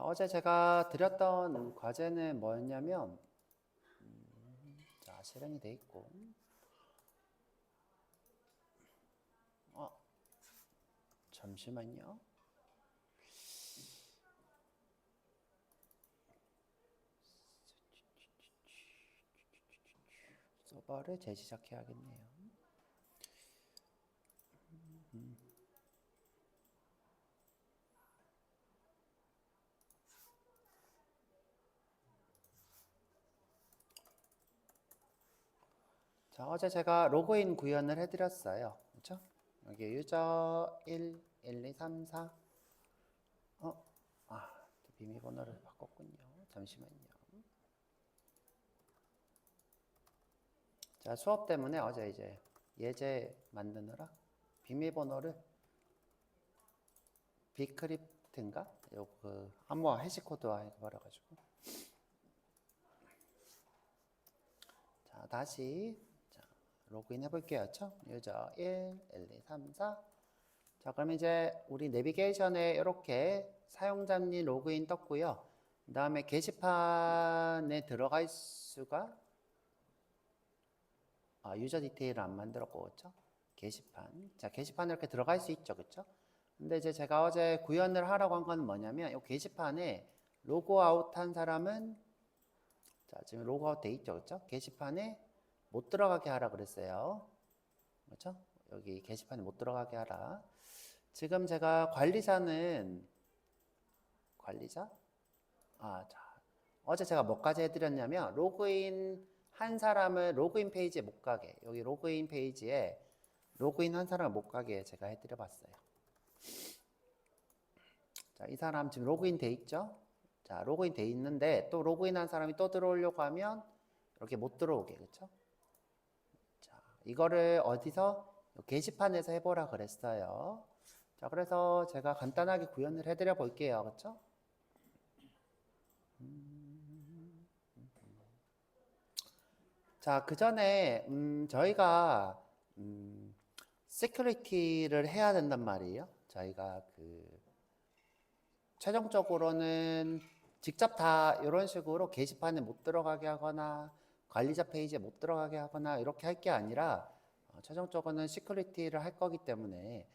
자, 어제 제가 드렸던 과제는 뭐였냐면, 자, 실행이 돼 있고, 잠시만요. 서버를 재시작해야겠네요. 자, 어제 제가 로그인 구현을 해드렸어요. 그렇죠? 여기 유저 1, 1, 2, 3, 4. 또 비밀번호를 바꿨군요. 잠시만요. 자, 수업 때문에 어제 이제 예제 만드느라 비밀번호를 비크립트인가? 요그 암호화 해시 코드화 해버려가지고. 자, 다시 자, 로그인 해볼게요. 그렇죠? 유저 1, 1, 2, 3, 4. 자, 그럼 이제 우리 내비게이션에 이렇게 사용자님 로그인 떴고요. 그 다음에 게시판에 들어갈 수가 유저 디테일을 안 만들었고, 그렇죠? 게시판. 자, 게시판에 이렇게 들어갈 수 있죠, 그렇죠? 근데 이제 제가 어제 구현을 하라고 한 건 뭐냐면, 이 게시판에 로그아웃 한 사람은, 자, 지금 로그아웃 돼 있죠, 그렇죠? 게시판에 못 들어가게 하라 그랬어요. 그렇죠? 여기 게시판에 못 들어가게 하라. 지금 제가 관리자? 자, 어제 제가 뭐까지 해드렸냐면, 로그인 한 사람을 로그인 페이지에 못 가게, 여기 로그인 페이지에 로그인 한 사람을 못 가게 제가 해드려 봤어요. 자, 이 사람 지금 로그인 돼 있죠? 자, 로그인 돼 있는데 또 로그인 한 사람이 또 들어오려고 하면 이렇게 못 들어오게, 그렇죠? 자, 이거를 어디서? 게시판에서 해보라 그랬어요. 자, 그래서 제가 간단하게 구현을 해드려 볼게요. 그렇죠? 자, 그 전에 저희가 시큐리티를 해야 된단 말이에요. 저희가 최종적으로는 직접 다 이런 식으로 게시판에 못 들어가게 하거나 관리자 페이지에 못 들어가게 하거나 이렇게 할 게 아니라 최종적으로는 시큐리티를 할 거기 때문에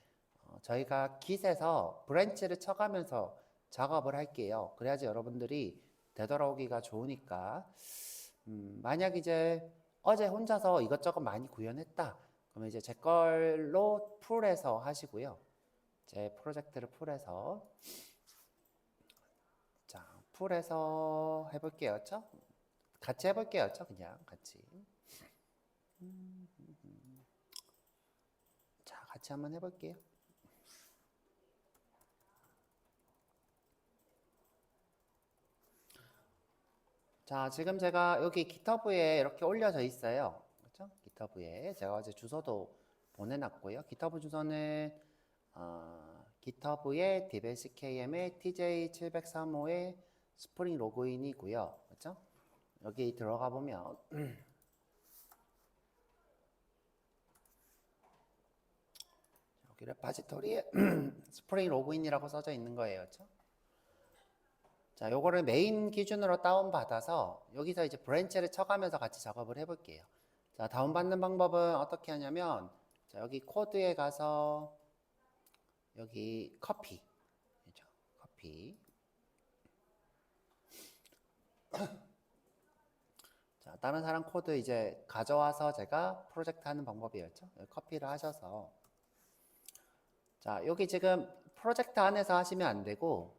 저희가 Git에서 브랜치를 쳐가면서 작업을 할게요. 그래야지 여러분들이 되돌아오기가 좋으니까. 만약 이제 어제 혼자서 이것저것 많이 구현했다. 그러면 이제 제 걸로 풀해서 하시고요. 제 프로젝트를 풀해서. 자, 풀해서 해볼게요. 그렇죠? 같이 해볼게요. 그렇죠? 그냥 같이. 자, 같이 한번 해볼게요. 자, 지금 제가 여기 GitHub에 이렇게 올려져 있어요. 그렇죠? GitHub에 제가 어제 주소도 보내놨고요. GitHub 주소는 GitHub의 DBSKM의 TJ735의 스프링 로그인이고요. 그렇죠? 여기 들어가 보면 여기 레파지토리에 스프링 로그인이라고 써져 있는 거예요. 그렇죠? 자, 요거를 메인 기준으로 다운받아서 여기서 이제 브랜치를 쳐가면서 같이 작업을 해볼게요. 자, 다운받는 방법은 어떻게 하냐면, 자, 여기 코드에 가서 여기 커피. 그렇죠? 커피. 자, 다른 사람 코드 이제 가져와서 제가 프로젝트 하는 방법이었죠. 커피를 하셔서. 자, 여기 지금 프로젝트 안에서 하시면 안 되고,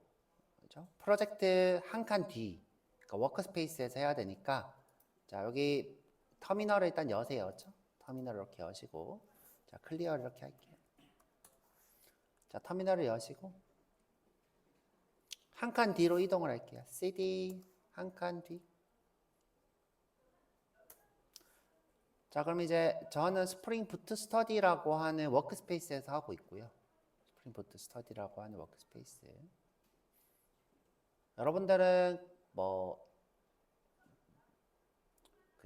그렇죠? 프로젝트 한 칸 뒤, 그러니까 워크스페이스에서 해야 되니까, 자, 여기 터미널을 일단 여세요. 그렇죠? 터미널을 이렇게 여시고, 자, 클리어를 이렇게 할게요. 자, 터미널을 여시고, 한 칸 뒤로 이동을 할게요. cd 한 칸 뒤. 자, 그럼 이제 저는 스프링 부트 스터디라고 하는 워크스페이스에서 하고 있고요. 스프링 부트 스터디라고 하는 워크스페이스. 여러분들은 뭐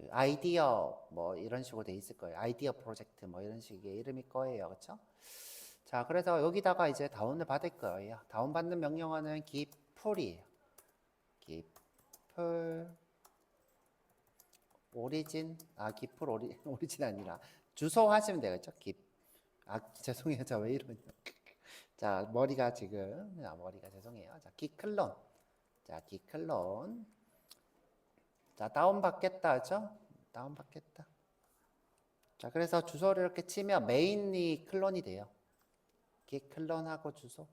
그 아이디어 뭐 이런 식으로 돼 있을 거예요. 아이디어 프로젝트 뭐 이런 식의 이름일 거예요. 그렇죠? 자, 그래서 여기다가 이제 다운을 받을 거예요. 다운받는 명령어는 git pull이에요. 기풀 오리진 기풀 오리진 아니라 주소 하시면 되겠죠. 죄송해요. 자, 왜 이러냐. 자, 머리가 죄송해요. 자, 기클론. 자, 기클론. 자, 다운받겠다 하죠? 다운받겠다. 자, 그래서 주소를 이렇게 치면 메인이 클론이 돼요. 기클론하고 주소.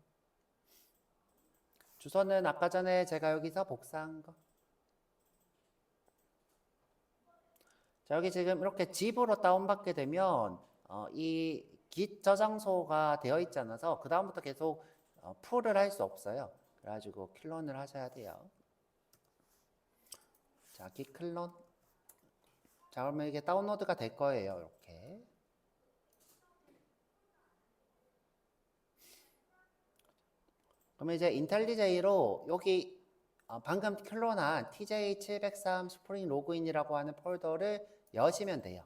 주소는 아까 전에 제가 여기서 복사한 거. 자, 여기 지금 이렇게 집으로 다운받게 되면 이 git 저장소가 되어 있지 않아서 그 다음부터 계속 풀을 할 수 없어요. 그래가지고 클론을 하셔야 돼요. 자, git 클론. 자, 그러면 이게 다운로드가 될 거예요. 이렇게. 그러면 이제 인텔리제이로 여기 방금 클론한 TJ703 스프링 로그인이라고 하는 폴더를 여시면 돼요.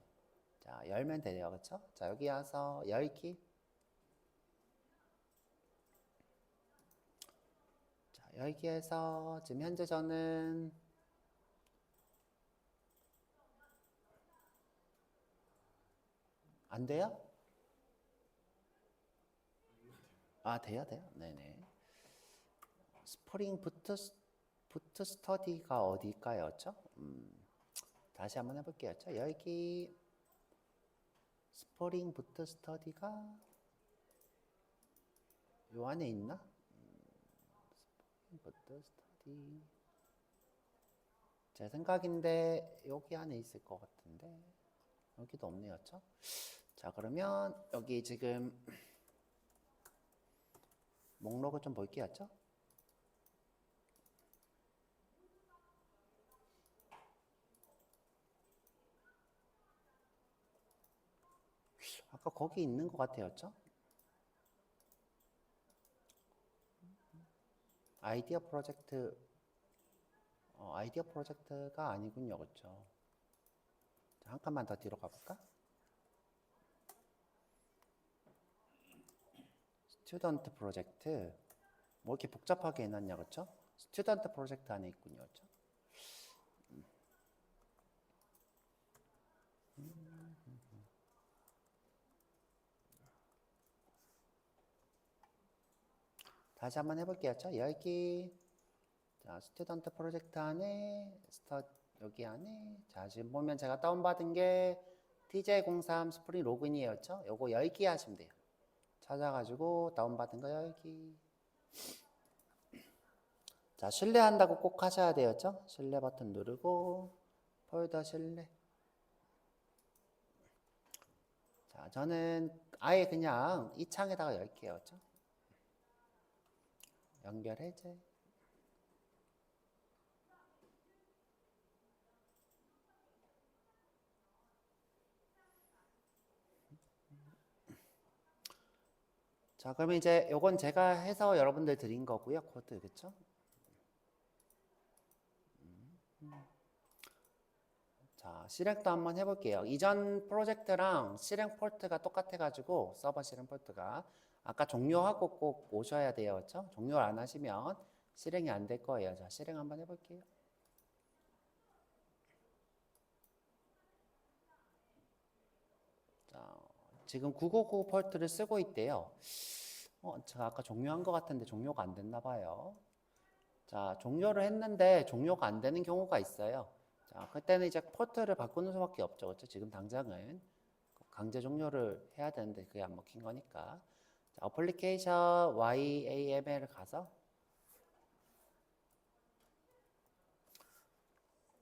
자, 열면 돼요. 그렇죠? 자, 여기 와서 열기. 자, 열기에서 지금 현재 저는 안 돼요? 돼요? 네네. 스프링 부트 스터디가 어디일까요? 다시 한번 해볼게요. 열기 스프링 부트 스터디가 요 안에 있나? 스프링 부트 스터디 제 생각인데 여기 안에 있을 것 같은데 여기도 없네요. 자, 그러면 여기 지금 목록을 좀 볼게요. 아까 거기 있는 것 같아요. 아이디어 프로젝트가 아니군요. 그렇죠? 한 칸만 더 뒤로 가볼까? 스튜던트 프로젝트. 뭐 이렇게 복잡하게 해놨냐, 그렇죠? 스튜던트 프로젝트 안에 있군요. 그렇죠? 다시 한번 해볼게요. 열기. 자, 스튜던트 프로젝트 안에 여기 안에 자, 지금 보면 제가 다운받은 게 TJ03 스프링 로그인이에요. 요거 열기 하시면 돼요. 찾아가지고 다운받은 거 열기. 자, 신뢰한다고 꼭 하셔야 돼요. 신뢰 버튼 누르고 폴더 신뢰. 자, 저는 아예 그냥 이 창에다가 열게요. 연결 해제. 자, 그러면 이제 요건 제가 해서 여러분들 드린 거고요. 코드, 그쵸? 자, 실행도 한번 해볼게요. 이전 프로젝트랑 실행 폴트가 똑같아가지고 서버 실행 폴트가 아까 종료하고 꼭 오셔야 돼요. 그쵸? 종료를 안 하시면 실행이 안 될 거예요. 자, 실행 한번 해볼게요. 자, 지금 999 폴트를 쓰고 있대요. 제가 아까 종료한 것 같은데 종료가 안 됐나 봐요. 자, 종료를 했는데 종료가 안 되는 경우가 있어요. 자, 그때는 이제 폴트를 바꾸는 수밖에 없죠. 그렇죠? 지금 당장은 강제 종료를 해야 되는데 그게 안 먹힌 거니까. 자, 어플리케이션 YAML 가서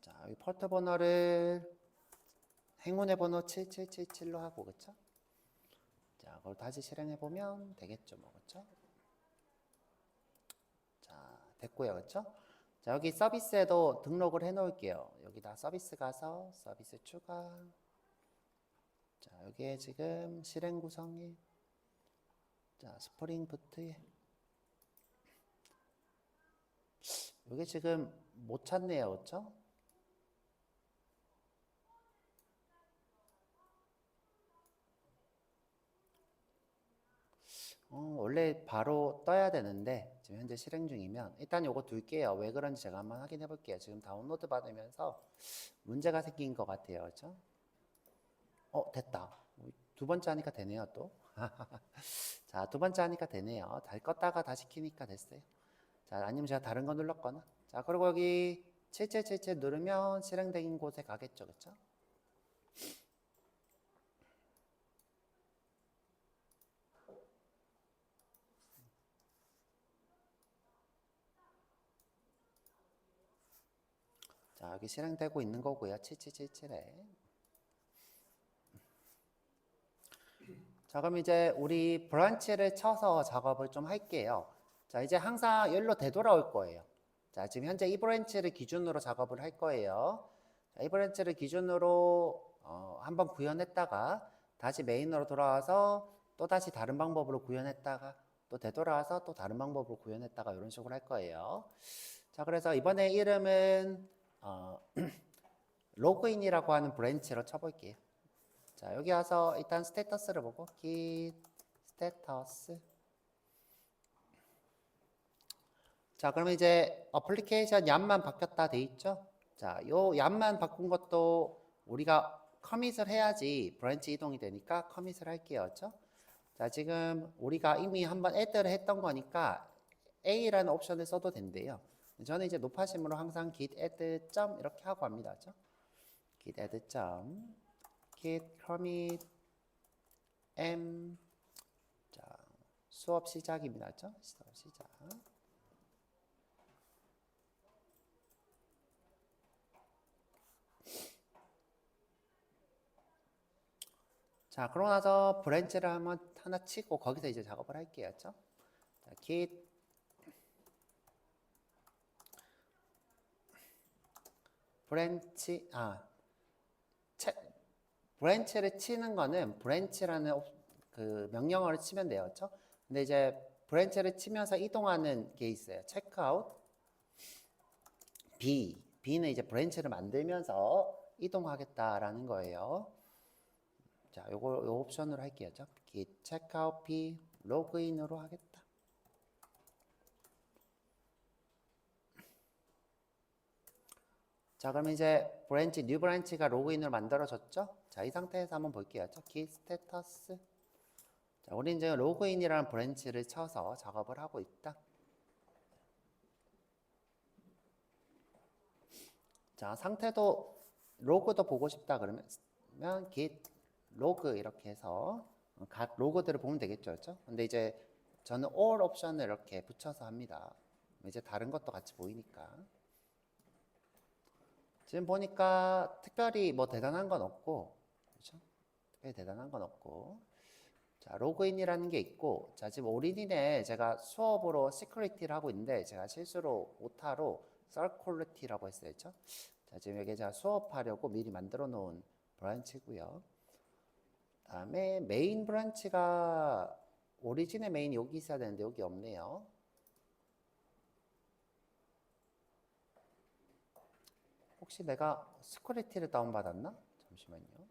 자, 여기 폴트 번호를 행운의 번호 7777로 하고 그쵸? 자, 그걸 다시 실행해 보면 되겠죠, 뭐 그쵸? 자, 됐고요, 그쵸? 자, 여기 서비스에도 등록을 해 놓을게요. 여기다 서비스 가서 서비스 추가. 자, 여기에 지금 실행 구성에 자, 스프링 부트에 이게 지금 못 찾네요, 그렇죠? 원래 바로 떠야 되는데 지금 현재 실행 중이면 일단 요거 둘게요. 왜 그런지 제가 한번 확인해 볼게요. 지금 다운로드 받으면서 문제가 생긴 것 같아요. 그렇죠? 됐다. 두 번째 하니까 되네요, 또. 자, 두 번째 하니까 되네요. 잘 껐다가 다시 키니까 됐어요. 자, 아니면 제가 다른 거 눌렀거나. 자, 그리고 여기 7777 누르면 실행된 곳에 가겠죠, 그렇죠? 자, 여기 실행되고 있는 거고요. 7777에. 자, 그럼 이제 우리 브런치를 쳐서 작업을 좀 할게요. 자, 이제 항상 여기로 되돌아올 거예요. 자, 지금 현재 이 브런치를 기준으로 작업을 할 거예요. 자, 이 브런치를 기준으로 한번 구현했다가 다시 메인으로 돌아와서 또 다시 다른 방법으로 구현했다가 또 되돌아와서 또 다른 방법으로 구현했다가 이런 식으로 할 거예요. 자, 그래서 이번에 이름은 로그인이라고 하는 브랜치로 쳐볼게요. 자, 여기 와서 일단 스테이터스를 보고 git 스테이터스. 자, 그러면 이제 어플리케이션 얌만 바뀌었다 돼 있죠? 자, 요 얌만 바꾼 것도 우리가 커밋을 해야지 브랜치 이동이 되니까 커밋을 할게요. 그렇죠? 자, 지금 우리가 이미 한번 add를 했던 거니까 a라는 옵션을 써도 된대요. 저는 이제 높아심으로 항상 git add 점 이렇게 하고 합니다. 그렇죠? git add 점 git commit m. 자, 수업 시작입니다. 그렇죠? 수업 시작. 자, 그러고 나서 브랜치를 한번 하나 치고 거기서 이제 작업을 할게요. 그렇죠? 자, git 브랜치 브랜치를 치는 거는 브랜치라는 그 명령어를 치면 돼요. 그렇죠? 근데 이제 브랜치를 치면서 이동하는 게 있어요. 체크아웃 B는 이제 브랜치를 만들면서 이동하겠다라는 거예요. 자, 요 옵션으로 할게요. git checkout B 로그인으로 하겠다. 자, 그럼 이제 브랜치 뉴 브랜치가 로그인을 만들어졌죠? 자, 이 상태에서 한번 볼게요. git 스테이터스. 자, 우리 이제 로그인이라는 브랜치를 쳐서 작업을 하고 있다. 자, 상태도 로그도 보고 싶다 그러면 git 로그 이렇게 해서 각 로그들을 보면 되겠죠, 그렇죠? 근데 이제 저는 all 옵션을 이렇게 붙여서 합니다. 이제 다른 것도 같이 보이니까. 지금 보니까 특별히 뭐 대단한 건 없고, 그렇죠? 특별히 대단한 건 없고. 자, 로그인이라는 게 있고, 자, 지금 올인인에 제가 수업으로 시큐리티를 하고 있는데, 제가 실수로 오타로 서큐리티라고 했어요, 그렇죠? 자, 지금 여기 제가 수업하려고 미리 만들어 놓은 브랜치고요. 다음에 메인 브랜치가 오리진의 메인이 여기 있어야 되는데 여기 없네요. 혹시 내가 시큐리티를 다운받았나? 잠시만요.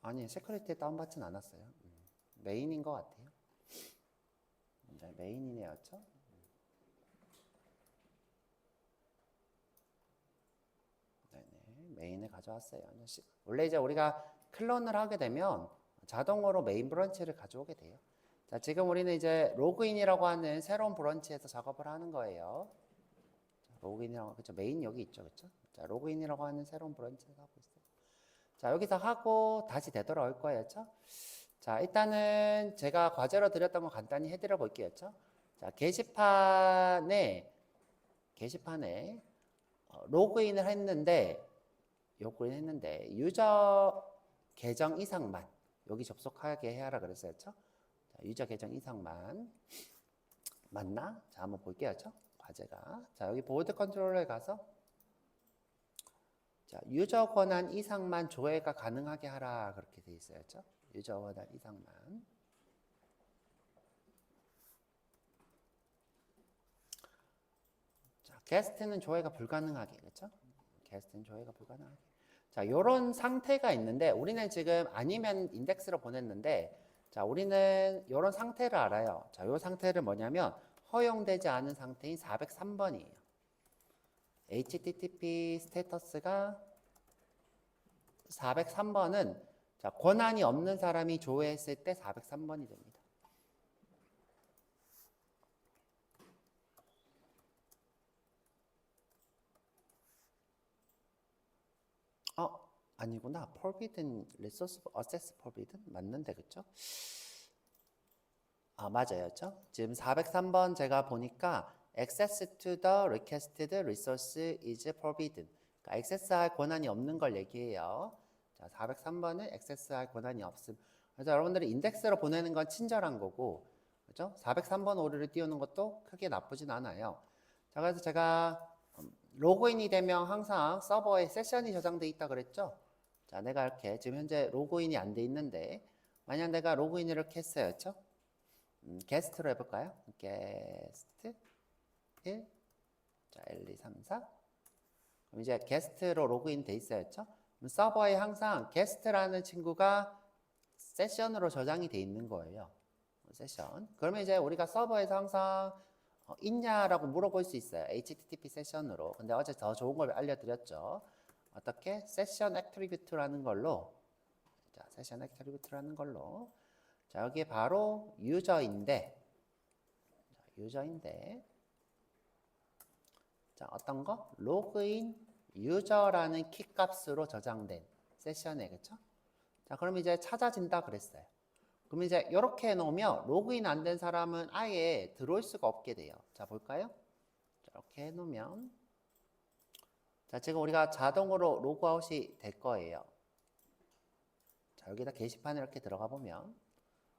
아니, 시큐리티 다운받진 않았어요. 메인인 것 같아요. 네, 메인이네요, 그렇죠? 네네, 메인을 가져왔어요. 원래 이제 우리가 클론을 하게 되면 자동으로 메인 브런치를 가져오게 돼요. 자, 지금 우리는 이제 로그인이라고 하는 새로운 브런치에서 작업을 하는 거예요. 자, 로그인이라고, 그쵸? 메인 여기 있죠, 그쵸? 자, 로그인이라고 하는 새로운 브런치에서 하고 있어요. 자, 여기서 하고 다시 되돌아올 거예요, 그쵸? 자, 일단은 제가 과제로 드렸던 거 간단히 해드려 볼게요, 그쵸? 자, 게시판에 로그인을 했는데 유저 계정 이상만 여기 접속하게 해라 그랬어요. 그렇죠? 자, 유저 계정 이상만 맞나? 자, 한번 볼게요. 그렇죠? 과제가. 자, 여기 보드 컨트롤러에 가서 자, 유저 권한 이상만 조회가 가능하게 하라 그렇게 돼 있어요. 그렇죠? 유저 권한 이상만. 자, 게스트는 조회가 불가능하게. 그렇죠? 게스트는 조회가 불가능하게. 자, 요런 상태가 있는데 우리는 지금 아니면 인덱스로 보냈는데 자, 우리는 이런 상태를 알아요. 자, 이 상태를 뭐냐면 허용되지 않은 상태인 403번이에요. HTTP 스테이터스가 403번은 자, 권한이 없는 사람이 조회했을 때 403번이 됩니다. 아니구나. Forbidden Resource Access Forbidden 맞는데 그쵸? 맞아요. 그쵸? 지금 403번 제가 보니까 Access to the requested resource is forbidden. 그러니까 액세스할 권한이 없는 걸 얘기해요. 자, 403번은 액세스할 권한이 없음. 그래서 여러분들이 인덱스로 보내는 건 친절한 거고, 그죠? 403번 오류를 띄우는 것도 크게 나쁘진 않아요. 자, 그래서 제가 로그인이 되면 항상 서버에 세션이 저장돼 있다 그랬죠? 자, 내가 이렇게 지금 현재 로그인이 안 돼 있는데 만약 내가 로그인을 이렇게 했어요. 그렇죠? 게스트로 해볼까요? 게스트 1 자, 1, 2, 3, 4 그럼 이제 게스트로 로그인 돼 있어요. 그렇죠? 그럼 서버에 항상 게스트라는 친구가 세션으로 저장이 돼 있는 거예요. 세션. 그러면 이제 우리가 서버에서 항상 있냐라고 물어볼 수 있어요. HTTP 세션으로. 근데 어제 더 좋은 걸 알려드렸죠. 어떻게? 세션 애트리뷰트라는 걸로. 자, 세션 애트리뷰트라는 걸로. 자, 여기에 바로 유저인데. 자, 어떤 거? 로그인 유저라는 키 값으로 저장된 세션에, 그쵸? 자, 그럼 이제 찾아진다 그랬어요. 그럼 이제 이렇게 해놓으면 로그인 안 된 사람은 아예 들어올 수가 없게 돼요. 자, 볼까요? 자, 이렇게 해놓으면 자, 지금 우리가 자동으로 로그아웃이 될 거예요. 자, 여기다 게시판에 이렇게 들어가 보면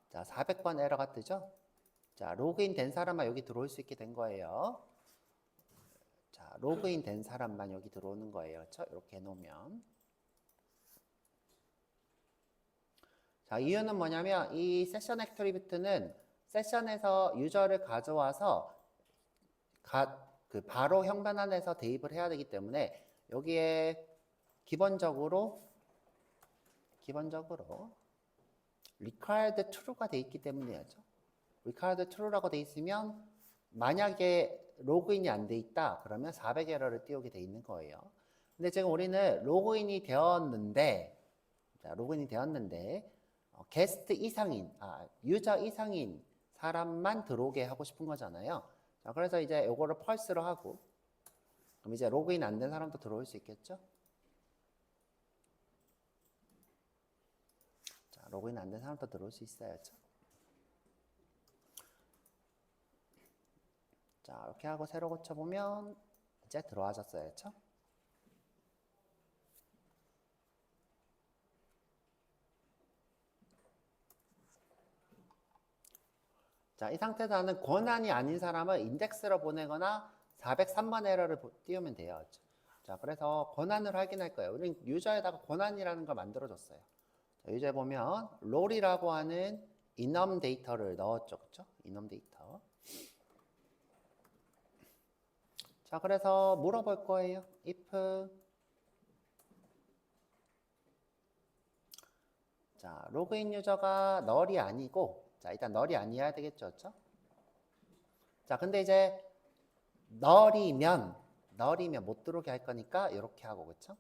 자, 400번 에러가 뜨죠? 자, 로그인 된 사람만 여기 들어올 수 있게 된 거예요. 자, 로그인 된 사람만 여기 들어오는 거예요. 그렇죠? 이렇게 해놓으면 자, 이유는 뭐냐면 이 세션 애트리뷰트는 세션에서 유저를 가져와서 바로 형반 안에서 대입을 해야 되기 때문에 여기에 기본적으로 required true가 돼 있기 때문이죠. required true라고 돼 있으면 만약에 로그인이 안 돼 있다 그러면 400에러를 띄우게 돼 있는 거예요. 근데 지금 우리는 로그인이 되었는데 게스트 이상인, 유저 이상인 사람만 들어오게 하고 싶은 거잖아요. 자, 그래서 이제 요거를 펄스로 하고, 그럼 이제 로그인 안 된 사람도 들어올 수 있겠죠? 자, 로그인 안 된 사람도 들어올 수 있어야죠. 자, 이렇게 하고 새로 고쳐보면 이제 들어와졌어요. 그렇죠? 자, 이 상태에서 나는 권한이 아닌 사람을 인덱스로 보내거나 403번 에러를 띄우면 돼요. 자, 그래서 권한을 확인할 거예요. 우리는 유저에다가 권한이라는 걸 만들어줬어요. 자, 유저에 보면 롤이라고 하는 enum 데이터를 넣었죠. 그쵸? enum 데이터. 자, 그래서 물어볼 거예요. if 자, 로그인 유저가 널이 아니고 자, 일단 널이 아니어야 되겠죠. 그렇죠? 자, 근데 이제 널이면 못 들어오게 할 거니까 이렇게 하고 그렇죠?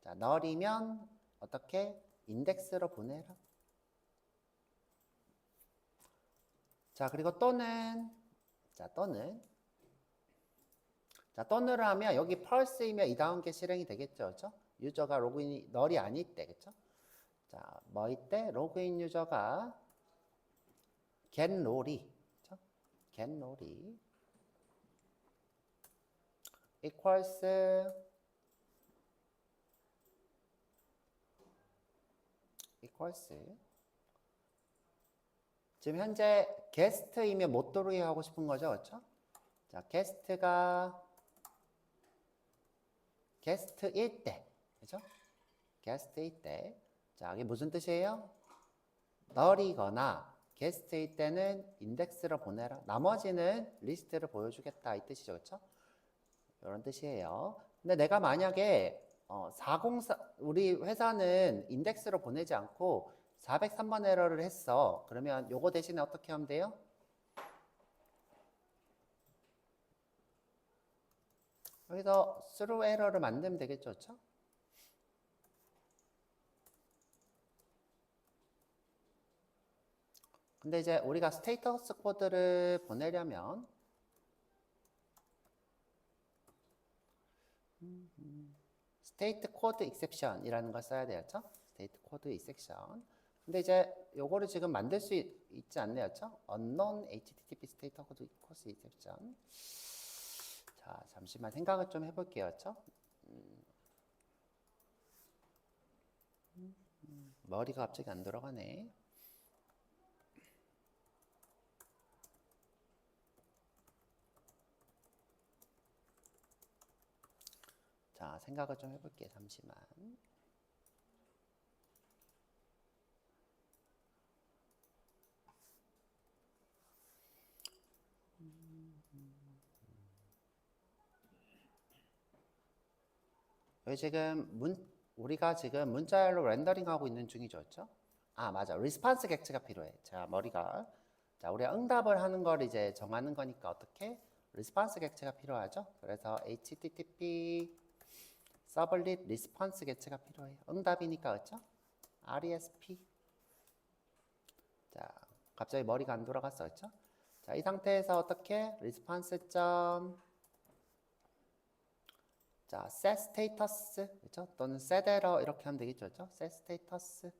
자, 널이면 어떻게 인덱스로 보내라. 자, 그리고 또는 또는을 하면 여기 펄스이면 이 다음 게 실행이 되겠죠. 그렇죠? 유저가 로그인이 널이 아닐 때. 그렇죠? 자, 뭐일 때 로그인 유저가 get 롤이 그렇죠? get 롤이 equals 지금 현재 게스트이면 못 들어오게 하고 싶은 거죠. 그렇죠? 자, 게스트일 때. 그렇죠? 게스트일 때. 자, 이게 무슨 뜻이에요? 널이거나 게스트일 때는 인덱스로 보내라. 나머지는 리스트를 보여주겠다. 이 뜻이죠. 그렇죠? 이런 뜻이에요. 근데 내가 만약에 404 우리 회사는 인덱스로 보내지 않고 403번 에러를 했어. 그러면 요거 대신에 어떻게 하면 돼요? 여기서 through 에러를 만들면 되겠죠, 그렇죠? 근데 이제 우리가 스테이터스 코드를 보내려면 스테이트 코드 익셉션이라는 걸 써야 되겠죠? 스테이트 코드 익셉션. 근데 이제 요거를 지금 만들 수 있지 않네요, 그렇죠? unknown http state code equals exception. 자, 잠시만 생각을 좀 해볼게요, 그렇죠? 머리가 갑자기 안 돌아가네. 자, 생각을 좀 해볼게요. 잠시만. 여기 지금 우리가 지금 문자열로 렌더링하고 있는 중이죠, 그렇죠? 아, 맞아. 리스폰스 객체가 필요해. 자, 머리가. 자, 우리가 응답을 하는 걸 이제 정하는 거니까 어떻게? 리스폰스 객체가 필요하죠? 그래서 http 서블릿 리스폰스 객체가 필요해요. 응답이니까, 그렇죠? RESP. 자, 갑자기 머리가 안 돌아갔어, 그렇죠? 자, 이 상태에서 어떻게? 리스폰스 점 자, set status, 그렇죠? 또는 set error 이렇게 하면 되겠죠, 그렇죠? set status.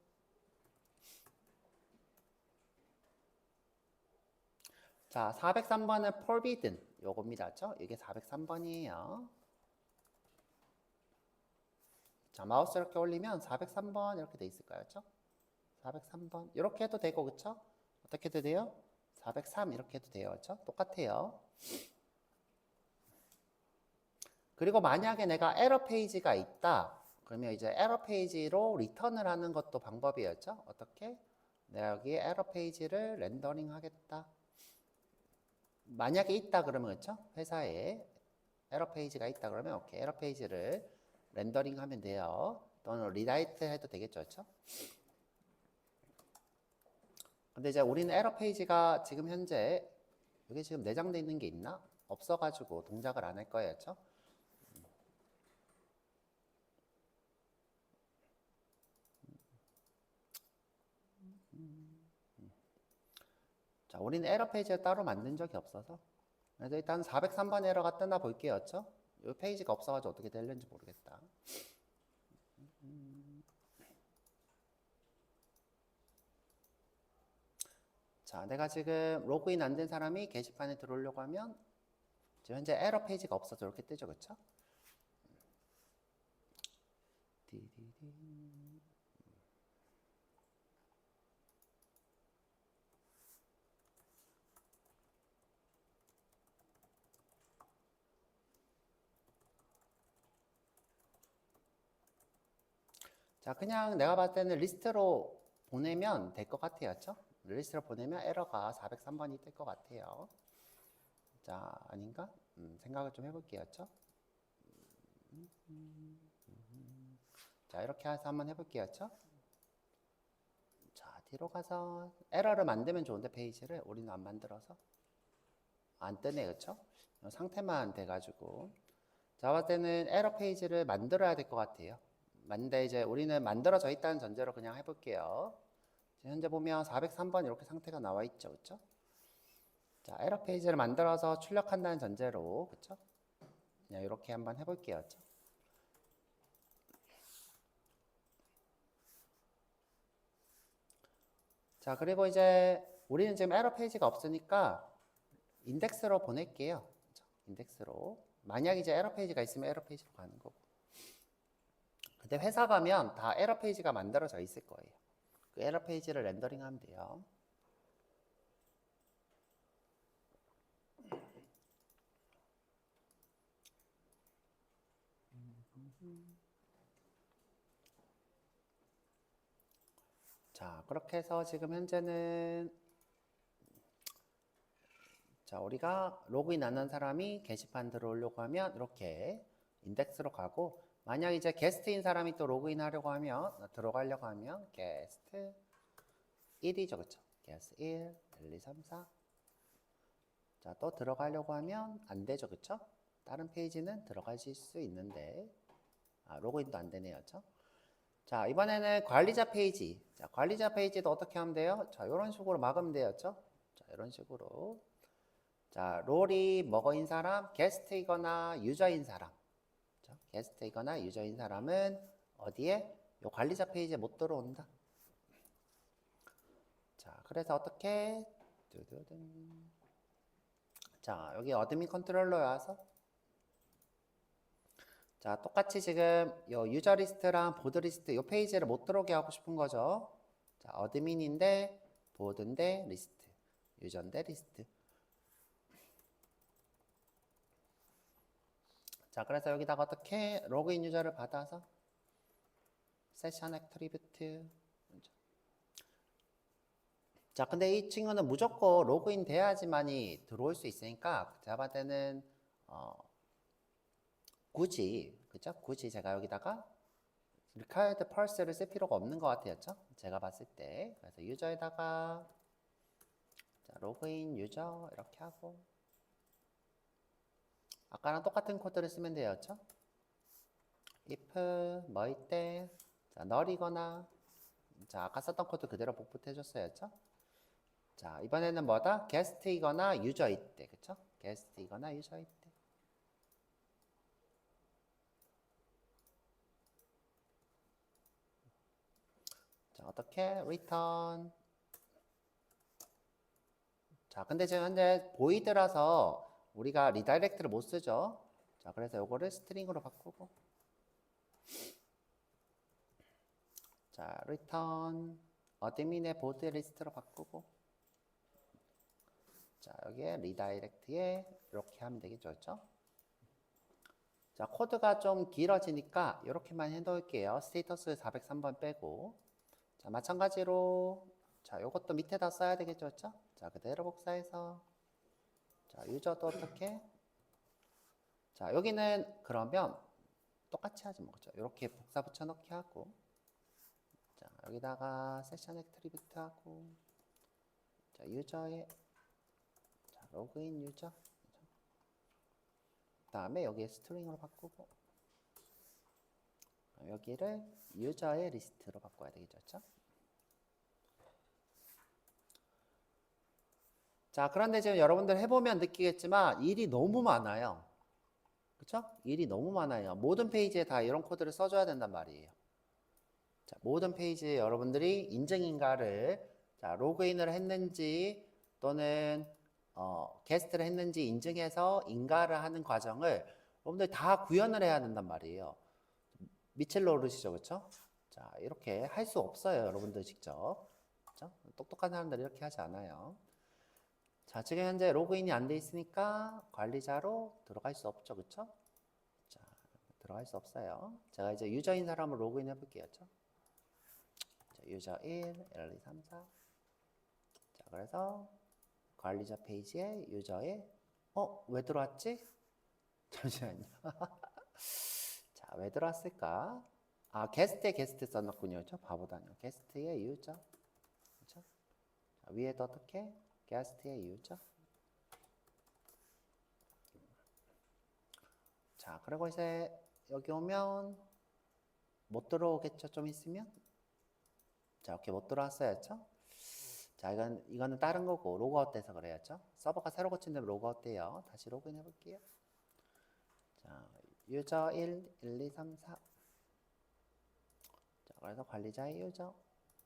자, 403번은 forbidden 요겁니다, 그렇죠? 이게 403번이에요. 자, 마우스 이렇게 올리면 403번 이렇게 돼 있을까요, 그렇죠? 403번 이렇게 해도 되고, 그렇죠? 어떻게 해도 돼요? 403 이렇게 해도 돼요, 그렇죠? 똑같아요. 그리고 만약에 내가 에러 페이지가 있다. 그러면 이제 에러 페이지로 리턴을 하는 것도 방법이었죠. 어떻게? 내가 여기 에러 페이지를 렌더링 하겠다. 만약에 있다 그러면 그렇죠? 회사에 에러 페이지가 있다 그러면 오케이. 에러 페이지를 렌더링 하면 돼요. 또는 리라이트 해도 되겠죠. 그렇죠? 근데 이제 우리는 에러 페이지가 지금 현재 여기 지금 내장되어 있는 게 있나? 없어가지고 동작을 안 할 거예요. 그렇죠? 자, 우리는 에러 페이지를 따로 만든 적이 없어서 그래서 일단 403번 에러가 뜨나 볼게요. 그렇죠? 이 페이지가 없어가지고 어떻게 될는지 모르겠다. 자, 내가 지금 로그인 안 된 사람이 게시판에 들어오려고 하면 지금 현재 에러 페이지가 없어서 이렇게 뜨죠. 그렇죠? 자, 그냥 내가 봤을 때는 리스트로 보내면 될 것 같아요. 그렇죠? 리스트로 보내면 에러가 403번이 뜰 것 같아요. 자, 아닌가? 생각을 좀 해볼게요. 그렇죠? 자, 이렇게 해서 한번 해볼게요. 그렇죠? 자, 뒤로 가서 에러를 만들면 좋은데 페이지를 우리는 안 만들어서 안 뜨네. 그렇죠? 상태만 돼가지고 자, 봤을 때는 에러 페이지를 만들어야 될 것 같아요. 근데 이제 우리는 만들어져 있다는 전제로 그냥 해볼게요. 현재 보면 403번 이렇게 상태가 나와 있죠. 그렇죠? 자, 에러 페이지를 만들어서 출력한다는 전제로 그렇죠? 그냥 이렇게 한번 해볼게요. 그렇죠? 자, 그리고 이제 우리는 지금 에러 페이지가 없으니까 인덱스로 보낼게요. 그렇죠? 인덱스로. 만약 이제 에러 페이지가 있으면 에러 페이지로 가는 거고. 근데 회사 가면 다 에러 페이지가 만들어져 있을 거예요. 그 에러 페이지를 렌더링 하면 돼요. 자, 그렇게 해서 지금 현재는 자, 우리가 로그인 안 한 사람이 게시판 들어오려고 하면 이렇게 인덱스로 가고 만약 이제 게스트인 사람이 또 로그인 하려고 하면 들어가려고 하면 게스트 1이죠. 그쵸? guess 1, 1, 2, 3, 4. 자, 또 들어가려고 하면 안 되죠. 그쵸? 다른 페이지는 들어가실 수 있는데, 로그인도 안 되네요. 그쵸? 자, 이번에는 관리자 페이지. 자, 관리자 페이지도 어떻게 하면 돼요? 자, 이런 식으로 막으면 돼요. 그쵸? 자, 이런 식으로. 자, 롤이 뭐인 사람? 게스트이거나 유저인 사람. 자, 게스트이거나 유저인 사람은 어디에? 요 관리자 페이지에 못 들어온다. 자, 그래서 어떻게? 두두둔. 자, 여기 어드민 컨트롤러에 와서 자, 똑같이 지금 요 유저 리스트랑 보드 리스트 요 페이지를 못 들어오게 하고 싶은 거죠. 자, 어드민인데 보드인데 리스트, 유저인데 리스트. 자, 그래서 여기다가 어떻게 로그인 유저를 받아서 세션 애트리뷰트. 자, 근데 이 친구는 무조건 로그인 돼야지만이 들어올 수 있으니까 제가 봤을 때는 그죠? 굳이 제가 여기다가 required parse를 쓸 필요가 없는 것 같아요. 제가 봤을 때. 그래서 유저에다가 자, 로그인 유저 이렇게 하고 아까랑 똑같은 코드를 쓰면 돼요. if 뭐일 때 자, null이거나 자, 아까 썼던 코드 그대로 복붙해 줬어요. 자, 이번에는 뭐다? 게스트이거나 유저일 때. 그쵸? 게스트이거나 유저일 때. 자, 어떻게? return. 자, 근데 지금 현재 보이드라서 우리가 리다이렉트를 못 쓰죠. 자, 그래서 요거를 스트링으로 바꾸고. 자, return 어드민의 보드 리스트로 바꾸고. 자, 여기에 리다이렉트에 이렇게 하면 되겠죠. 그렇죠? 자, 코드가 좀 길어지니까 이렇게만 해놓을게요. 스테이터스 403번 빼고. 자, 마찬가지로 자, 요것도 밑에다 써야 되겠죠. 그렇죠? 자, 그대로 복사해서 자, 유저도 어떻게? 자, 여기는 그러면 똑같이 하지 뭐. 그렇죠? 이렇게 복사 붙여넣기 하고 자, 여기다가 세션 애트리뷰트 하고 자, 유저의 자, 로그인 유저 그 다음에 여기에 스트링으로 바꾸고 여기를 유저의 리스트로 바꿔야 되겠죠. 그렇죠? 자, 그런데 지금 여러분들 해보면 느끼겠지만 일이 너무 많아요. 그쵸? 일이 너무 많아요. 모든 페이지에 다 이런 코드를 써줘야 된단 말이에요. 자, 모든 페이지에 여러분들이 인증인가를 자, 로그인을 했는지 또는 게스트를 했는지 인증해서 인가를 하는 과정을 여러분들 다 구현을 해야 된단 말이에요. 미첼 모르시죠? 그쵸? 자, 이렇게 할 수 없어요. 여러분들 직접. 그쵸? 똑똑한 사람들이 이렇게 하지 않아요. 자, 지금 현재 로그인이 안 돼 있으니까 관리자로 들어갈 수 없죠. 그쵸? 자, 들어갈 수 없어요. 제가 이제 유저인 사람을 로그인 해볼게요. 자, 유저 1, 1, 2, 3, 4. 자, 그래서 관리자 페이지에 유저에 왜 들어왔지? 잠시만요. 자, 왜 들어왔을까? 게스트에 게스트 써놨군요. 그쵸? 바보다니요. 게스트의 유저. 그쵸? 자, 위에도 어떻게? 게스트의 유저. 자, 그리고 이제 여기 오면 못 들어오겠죠? 좀 있으면? 자, 이렇게 못 들어왔어야죠? 자, 이거는 다른 거고 로그아웃 돼서 그래야죠. 서버가 새로 고친다면 로그아웃 돼요. 다시 로그인 해볼게요. 자, 유저 1, 1, 2, 3, 4. 자, 그래서 관리자의 유저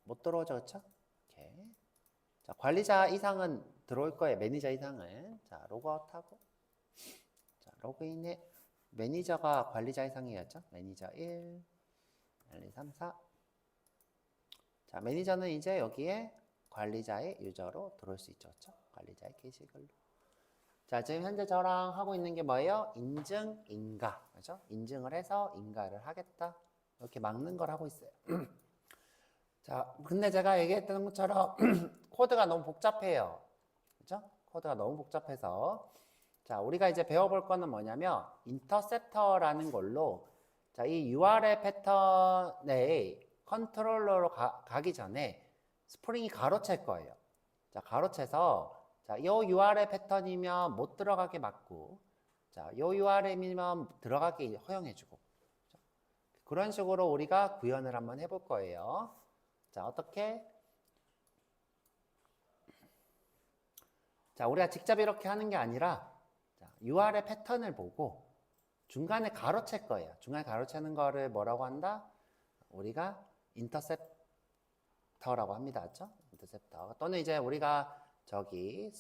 못 들어오죠, 그렇죠? 오케이. 자, 관리자 이상은 들어올 거예요. 매니저 이상은. 자, 로그아웃하고. 자, 로그인해. 매니저가 관리자 이상이었죠? 매니저 1, 1, 2, 3, 4. 자, 매니저는 이제 여기에 관리자의 유저로 들어올 수 있죠. 그렇죠? 관리자의 게시글로. 자, 지금 현재 저랑 하고 있는 게 뭐예요? 인증, 인가. 그죠? 인증을 해서 인가를 하겠다. 이렇게 막는 걸 하고 있어요. 자, 근데 제가 얘기했던 것처럼 코드가 너무 복잡해요. 그죠? 코드가 너무 복잡해서. 자, 우리가 이제 배워볼 거는 뭐냐면, 인터셉터라는 걸로, 자, 이 URL 패턴의 컨트롤러로 가기 전에, 스프링이 가로챌 거예요. 자, 가로채서 자, 요 URL 패턴이면 못 들어가게 막고 자, 요 URL이면 들어가게 허용해주고 그런 식으로 우리가 구현을 한번 해볼 거예요. 자, 어떻게? 자, 우리가 직접 이렇게 하는 게 아니라 자, URL 패턴을 보고 중간에 가로챌 거예요. 중간에 가로채는 거를 뭐라고 한다? 우리가 인터셉터라고 합니다. 그렇죠? 인터셉터. 또는 이제 우리가 저기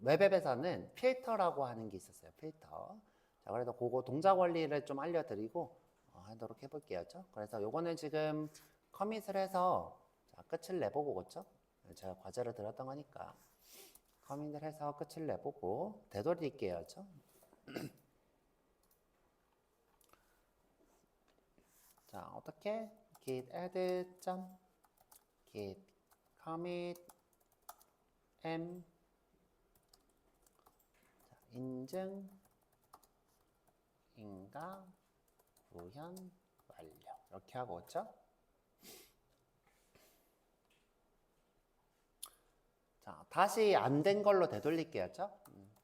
웹앱에서는 필터라고 하는 게 있었어요. 필터. 자, 그래서 그거 동작 원리를 좀 알려드리고 하도록 해볼게요. 그렇죠? 그래서 요거는 지금 커밋을 해서 자, 끝을 내보고 그렇죠? 제가 과제를 드렸던 거니까 커밋을 해서 끝을 내보고 되돌릴게요. 그렇죠? 자, 어떻게? git add git commit m 자, 인증 인가 구현 완료 이렇게 하고 있죠? 자, 다시 안 된 걸로 되돌릴게요. 그렇죠?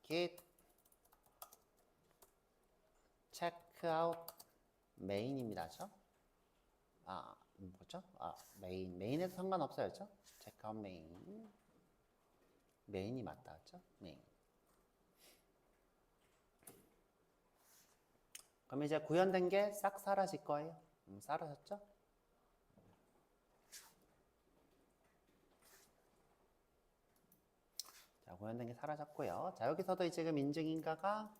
git checkout main입니다. 그렇죠? 뭐죠? 메인에서 상관없어요. 그렇죠? checkout main 메인이 맞다. 그렇죠? 메인. 그럼 이제 구현된 게 싹 사라질 거예요. 사라졌죠? 자, 구현된 게 사라졌고요. 자, 여기서도 지금 인증인가가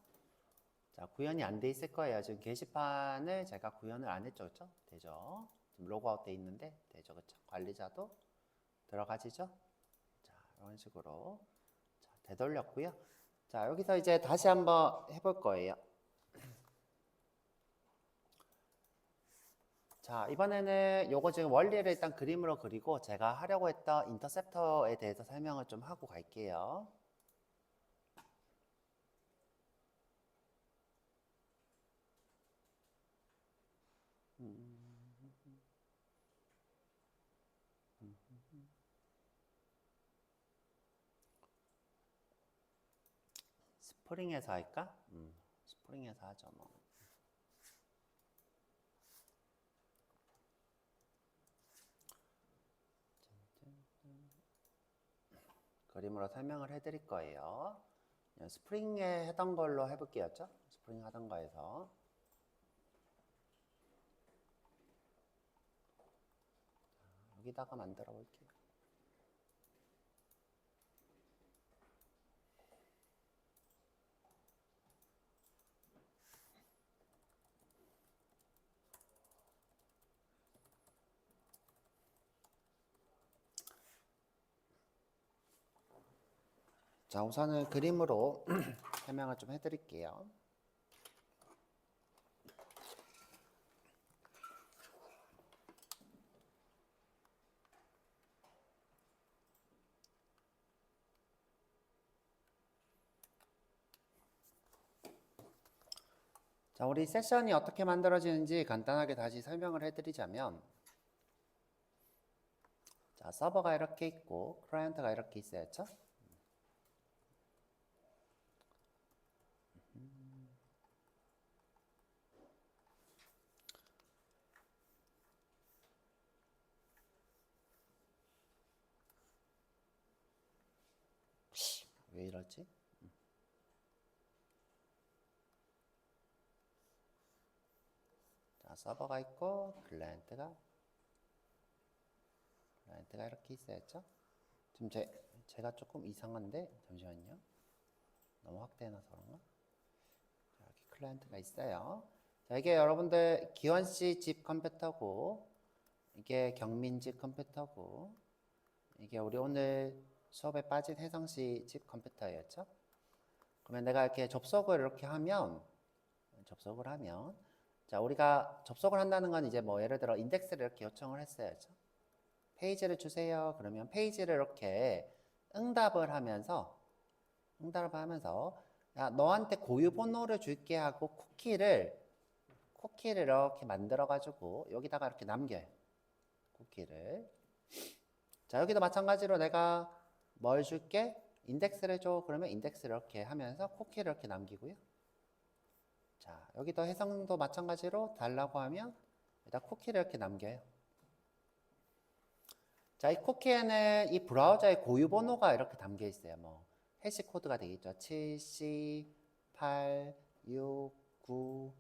자, 구현이 안 돼 있을 거예요. 지금 게시판을 제가 구현을 안 했죠. 그렇죠? 되죠? 지금 로그아웃 돼 있는데 되죠. 그렇죠? 관리자도 들어가지죠? 자, 이런 식으로 자, 되돌렸고요. 자, 여기서 이제 다시 한번 해볼 거예요. 자, 이번에는 요거 지금 원리를 일단 그림으로 그리고 제가 하려고 했던 인터셉터에 대해서 설명을 좀 하고 갈게요. 스프링에서 할까? 스프링에서 하죠 뭐. 그림으로 설명을 해드릴 거예요. 스프링에 하던 걸로 해볼게요. 스프링 하던 거에서. 여기다가 만들어 볼게요. 자, 우선은 그림으로 설명을 좀 해드릴게요. 자, 우리 세션이 어떻게 만들어지는지 간단하게 다시 설명을 해드리자면 자, 서버가 이렇게 있고 클라이언트가 이렇게 있어야죠. 왜 이러지? 자, 서버가 있고 클라이언트가 이렇게 있어야죠. 지금 제가 조금 이상한데 잠시만요. 너무 확대해놔서 그런가? 자, 이렇게 클라이언트가 있어요. 자, 이게 여러분들 기원씨 집 컴퓨터고 이게 경민집 컴퓨터고 이게 우리 오늘 수업에 빠진 혜성씨 집 컴퓨터였죠. 그러면 내가 이렇게 접속을 하면 자, 우리가 접속을 한다는 건 이제 뭐 예를 들어 인덱스를 이렇게 요청을 했어야죠. 페이지를 주세요. 그러면 페이지를 이렇게 응답을 하면서 야, 너한테 고유 번호를 줄게 하고 쿠키를 이렇게 만들어 가지고 여기다가 이렇게 남겨요. 쿠키를. 자, 여기도 마찬가지로 내가 뭘 줄게? 인덱스를 줘. 그러면 인덱스를 이렇게 하면서 쿠키를 이렇게 남기고요. 자, 여기도 해석도 마찬가지로 달라고 하면 일단 쿠키를 이렇게 남겨요. 자, 이 쿠키에는 이 브라우저의 고유 번호가 이렇게 담겨 있어요. 뭐 해시 코드가 되겠죠. 7C 8 6 9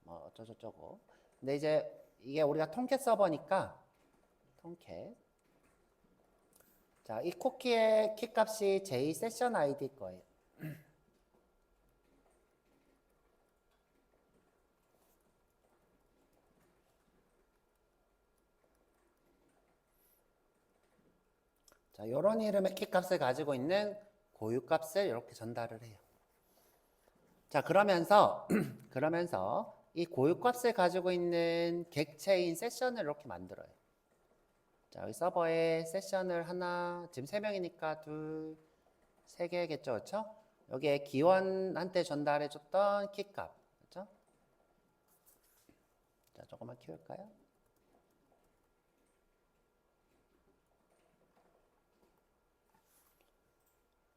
뭐 어쩌고저쩌고. 근데 이제 이게 우리가 톰캣 서버니까 톰캣. 자, 이 쿠키의 키 값이 j 세션 아이디일 거예요. 자, 이런 이름의 키 값을 가지고 있는 고유 값을 이렇게 전달을 해요. 자, 그러면서 이 고유 값을 가지고 있는 객체인 세션을 이렇게 만들어요. 자, 여기 서버에 세션을 하나, 지금 3명이니까 둘, 3개겠죠, 그렇죠? 여기에 기원한테 전달해줬던 키 값, 그렇죠? 자, 조금만 키울까요?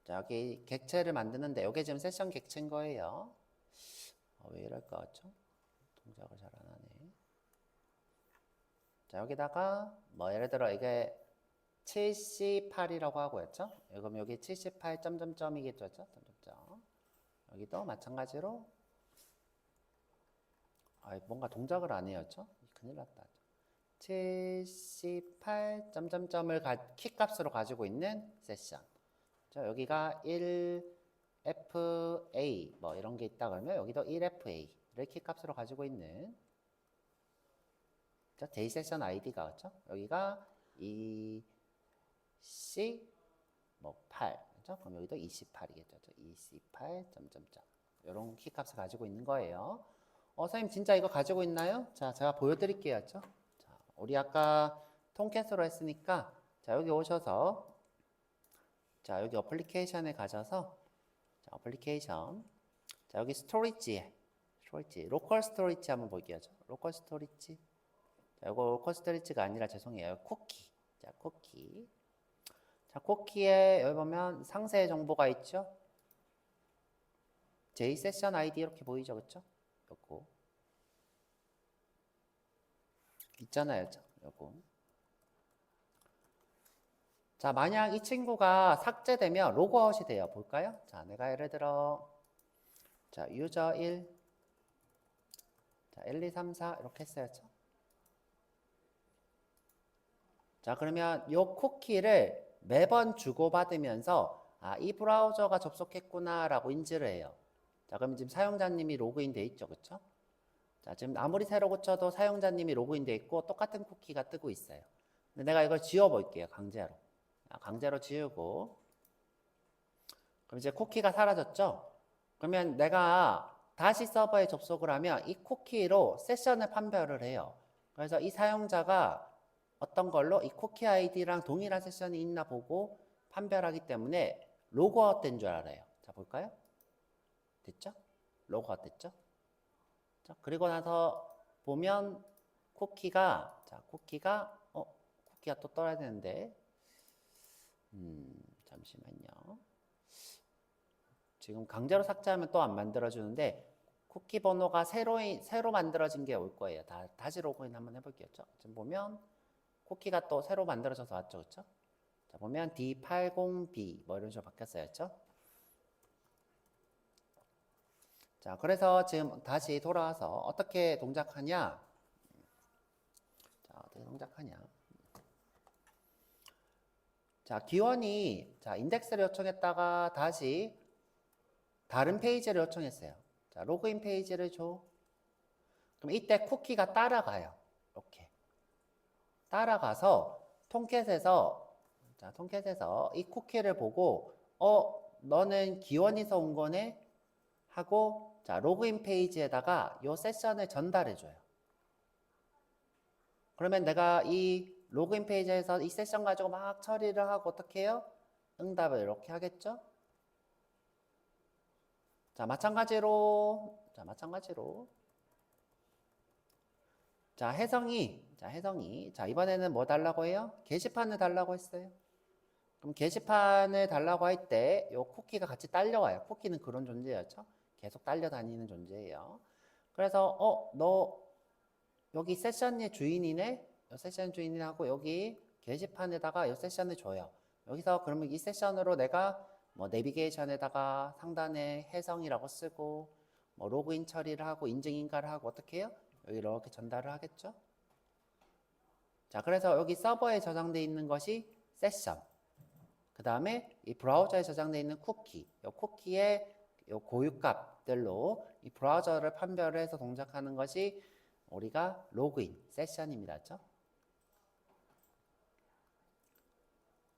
자, 여기 객체를 만드는데 이게 지금 세션 객체인 거예요. 왜 이럴까, 그렇죠? 동작을 잘 안 하네. 자, 여기다가 뭐 예를 들어 이게 78이라고 하고 했죠? 그럼 여기 78 점점점이겠죠? 점점점. 여기도 마찬가지로 뭔가 동작을 안 해요, 그렇죠? 큰일 났다. 78 점점점을 키 값으로 가지고 있는 세션. 자, 여기가 1FA 뭐 이런 게 있다 그러면 여기도 1FA를 키 값으로 가지고 있는 데이 세션 아이디가 그렇죠? 여기가 2C 뭐 8, 그렇죠? 그럼 여기도 28이겠죠? 28 점점점 이런 키 값을 가지고 있는 거예요. 선생님 진짜 이거 가지고 있나요? 자, 제가 보여드릴게요, 그렇죠? 자, 우리 아까 톰캣으로 했으니까 자, 여기 오셔서 자, 여기 어플리케이션에 가셔서 자, 어플리케이션 자, 여기 스토리지 로컬 스토리지 한번 볼게요. 로컬 스토리지 자, 이거 로컬 스토리지가 아니라 죄송해요. 쿠키. 자, 쿠키. 자, 쿠키에 여기 보면 상세 정보가 있죠? J 세션 아이디 이렇게 보이죠, 그렇죠? 요거 있잖아요, 요거. 자, 만약 이 친구가 삭제되면 로그아웃이 돼요. 볼까요? 자, 내가 예를 들어 자, 유저 1 자, 1, 2, 3, 4 이렇게 했어요. 자, 그러면 요 쿠키를 매번 주고받으면서 이 브라우저가 접속했구나라고 인지를 해요. 자, 그럼 지금 사용자님이 로그인 돼 있죠, 그렇죠? 자, 지금 아무리 새로 고쳐도 사용자님이 로그인 돼 있고 똑같은 쿠키가 뜨고 있어요. 근데 내가 이걸 지워볼게요, 강제로. 강제로 지우고. 그럼 이제 쿠키가 사라졌죠? 그러면 내가 다시 서버에 접속을 하면 이 쿠키로 세션을 판별을 해요. 그래서 이 사용자가 어떤 걸로 이 쿠키 아이디랑 동일한 세션이 있나 보고 판별하기 때문에 로그아웃 된 줄 알아요. 자, 볼까요? 됐죠? 로그아웃 됐죠? 자, 그리고 나서 보면 쿠키가 또 떠야 되는데 잠시만요. 지금 강제로 삭제하면 또 안 만들어주는데 쿠키 번호가 새로 만들어진 게 올 거예요. 다시 로그인 한번 해볼게요. 지금 보면 쿠키가 또 새로 만들어져서 왔죠, 그렇죠? 자, 보면 D80B 뭐 이런 식으로 바뀌었어요, 그렇죠? 자, 그래서 지금 다시 돌아와서 어떻게 동작하냐? 자, 어떻게 동작하냐? 자, 기원이 인덱스를 요청했다가 다시 다른 페이지를 요청했어요. 자, 로그인 페이지를 줘. 그럼 이때 쿠키가 따라가요. 이렇게. 따라가서 톰캣에서 이 쿠키를 보고 너는 기원에서 온 거네? 하고 자, 로그인 페이지에다가 요 세션을 전달해 줘요. 그러면 내가 이 로그인 페이지에서 이 세션 가지고 막 처리를 하고 어떻게 해요? 응답을 이렇게 하겠죠? 자, 마찬가지로 혜성이 자, 이번에는 뭐 달라고 해요? 게시판을 달라고 했어요. 그럼 게시판을 달라고 할 때 요 쿠키가 같이 딸려와요. 쿠키는 그런 존재였죠. 계속 딸려다니는 존재예요. 그래서 너 여기 세션의 주인이네. 세션 주인하고 여기 게시판에다가 이 세션을 줘요. 여기서 그러면 이 세션으로 내가 뭐 내비게이션에다가 상단에 해성이라고 쓰고 뭐 로그인 처리를 하고 인증 인가를 하고 어떻게 해요? 여기 이렇게 전달을 하겠죠. 자, 그래서 여기 서버에 저장되어 있는 것이 세션. 그 다음에 이 브라우저에 저장되어 있는 쿠키. 이 쿠키의 이 고유값들로 이 브라우저를 판별을 해서 동작하는 것이 우리가 로그인 세션입니다. 그렇죠?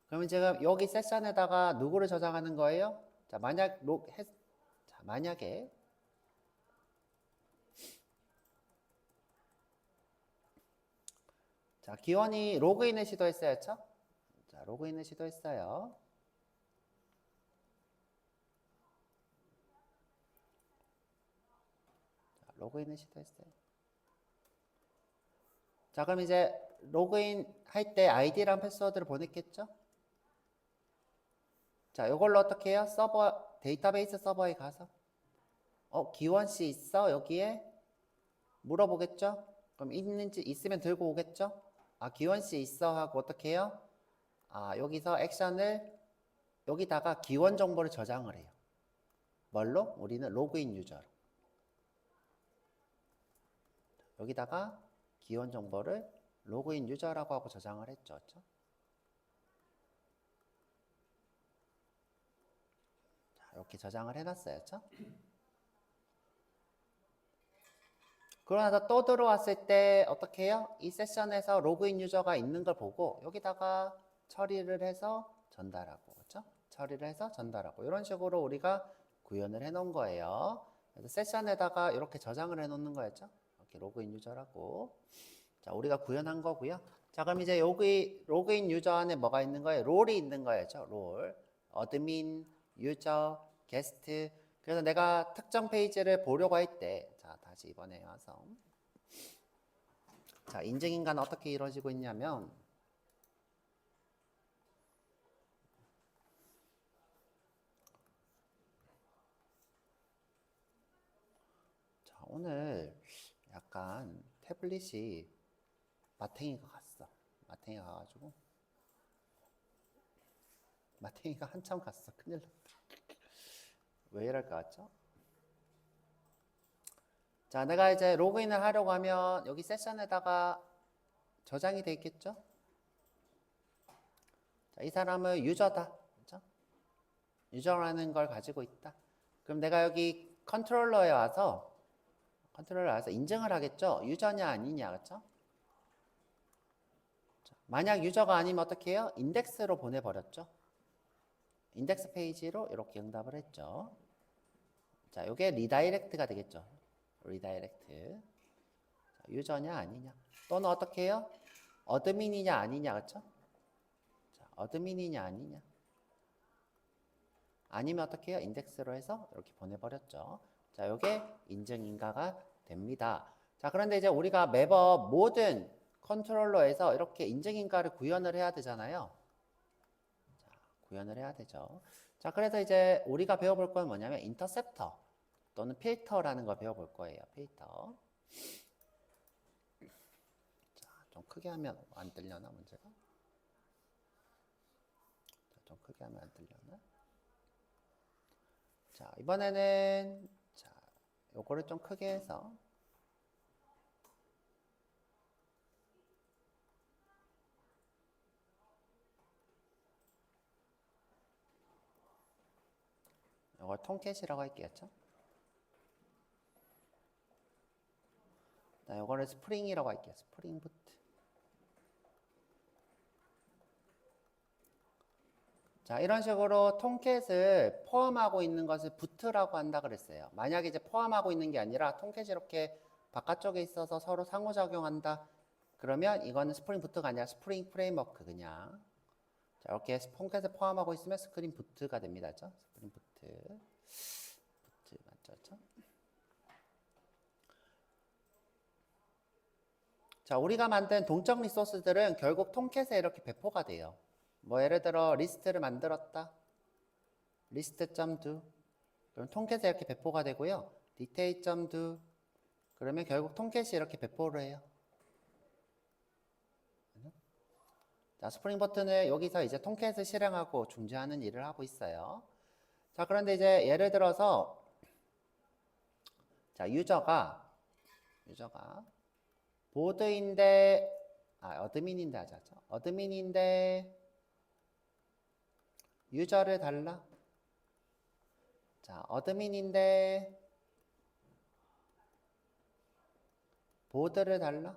그러면 지금 여기 세션에다가 누구를 저장하는 거예요? 자, 만약에 자, 기원이 로그인을 시도했어요. 그렇죠? 자, 로그인을 시도했어요. 자, 로그인을 시도했어요. 자, 그럼 이제 로그인 할 때 아이디랑 패스워드를 보냈겠죠? 자, 이걸로 어떻게 해요? 데이터베이스 서버에 가서 기원 씨 있어? 여기에 물어보겠죠? 그럼 있으면 들고 오겠죠? 기원 씨 있어 하고 어떻게 해요? 여기서 액션을 여기다가 기원 정보를 저장을 해요. 뭘로? 우리는 로그인 유저로. 여기다가 기원 정보를 로그인 유저라고 하고 저장을 했죠. 그렇죠? 자, 이렇게 저장을 해놨어요. 그렇죠? 그러고 나서 또 들어왔을 때 어떻게 해요? 이 세션에서 로그인 유저가 있는 걸 보고 여기다가 처리를 해서 전달하고, 그렇죠? 처리를 해서 전달하고 이런 식으로 우리가 구현을 해 놓은 거예요. 그래서 세션에다가 이렇게 저장을 해 놓는 거였죠. 이렇게 로그인 유저라고. 자, 우리가 구현한 거고요. 자, 그럼 이제 여기 로그인 유저 안에 뭐가 있는 거예요? 롤이 있는 거였죠. 롤, 어드민, 유저, 게스트. 그래서 내가 특정 페이지를 보려고 할 때, 자, 다시 이번에 와서. 자, 인증인가는 어떻게 이루어지고 있냐면, 자, 오늘 약간 태블릿이 마탱이가 갔어. 마탱이가 가가지고, 마탱이가 한참 갔어. 큰일 났다. 왜 이럴까 같죠? 자, 내가 이제 로그인을 하려고 하면 여기 세션에다가 저장이 돼 있겠죠? 자, 이 사람은 유저다. 그렇죠? 유저라는 걸 가지고 있다. 그럼 내가 여기 컨트롤러에 와서 인증을 하겠죠? 유저냐 아니냐. 그렇죠? 만약 유저가 아니면 어떻게 해요? 인덱스로 보내버렸죠? 인덱스 페이지로 이렇게 응답을 했죠. 자, 이게 리다이렉트가 되겠죠. 리다이렉트. 유저냐 아니냐. 또는 어떻게 해요? 어드민이냐 아니냐. 그렇죠? 자, 어드민이냐 아니냐. 아니면 어떻게 해요? 인덱스로 해서 이렇게 보내버렸죠. 자, 이게 인증인가가 됩니다. 자, 그런데 이제 우리가 매번 모든 컨트롤러에서 이렇게 인증인가를 구현을 해야 되잖아요. 자, 구현을 해야 되죠. 자, 그래서 이제 우리가 배워볼 건 뭐냐면 인터셉터 또는 필터라는 걸 배워볼 거예요. 필터. 자, 좀 크게 하면 안 들려나 문제가? 자, 좀 크게 하면 안 들려나? 자, 이번에는 자, 요거를 좀 크게 해서 이걸 통캣이라고 할게요. 자, 이거를 스프링이라고 할게요. 스프링 부트. 자, 이런 식으로 통캣을 포함하고 있는 것을 부트라고 한다 그랬어요. 만약에 이제 포함하고 있는 게 아니라 통캣이 이렇게 바깥쪽에 있어서 서로 상호작용한다. 그러면 이거는 스프링 부트가 아니라 스프링 프레임워크 그냥. 자, 이렇게 통캣을 포함하고 있으면 스크린 부트가 됩니다. 그렇죠? 스프링 부트. 부트 맞죠? 그렇죠? 자, 우리가 만든 동적 리소스들은 결국 통캣에 이렇게 배포가 돼요. 뭐 예를 들어 리스트를 만들었다. list.do. 그럼 통캣에 이렇게 배포가 되고요. detail.do. 그러면 결국 통캣이 이렇게 배포를 해요. 자, 스프링 버튼을 여기서 이제 통캣을 실행하고 중지하는 일을 하고 있어요. 자, 그런데 이제 예를 들어서 자, 유저가 보드인데 어드민인데 하자죠. 어드민인데 유저를 달라. 자, 어드민인데 보드를 달라.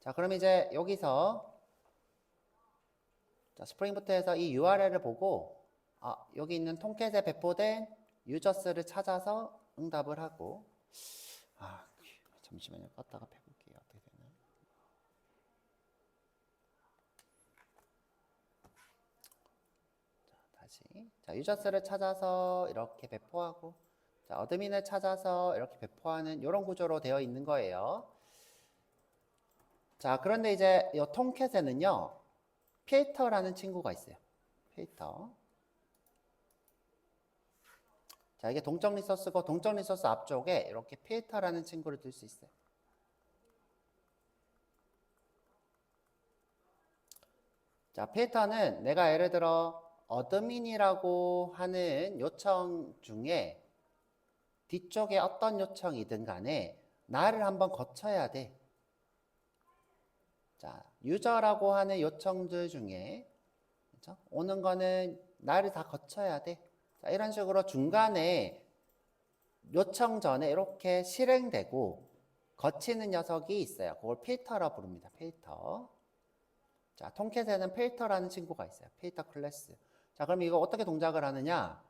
자, 그럼 이제 여기서 자, 스프링부트에서 이 URL을 보고 여기 있는 통캣에 배포된 유저스를 찾아서 응답을 하고 잠시만요. 껐다가 펴볼게요. 어떻게 되나? 자, 다시. 자, 유저스를 찾아서 이렇게 배포하고 자, 어드민을 찾아서 이렇게 배포하는 이런 구조로 되어 있는 거예요. 자, 그런데 이제 이 통캣에는요. 필터라는 친구가 있어요. 필터. 자, 이게 동적 리소스고 동적 리소스 앞쪽에 이렇게 필터라는 친구를 둘 수 있어요. 자, 필터는 내가 예를 들어 어드민이라고 하는 요청 중에 뒤쪽에 어떤 요청이든 간에 나를 한번 거쳐야 돼. 자, 유저라고 하는 요청들 중에 그렇죠? 오는 거는 나를 다 거쳐야 돼. 자, 이런 식으로 중간에 요청 전에 이렇게 실행되고 거치는 녀석이 있어요. 그걸 필터라 부릅니다. 필터. 자, 통캣에는 필터라는 친구가 있어요. 필터 클래스. 자, 그럼 이거 어떻게 동작을 하느냐?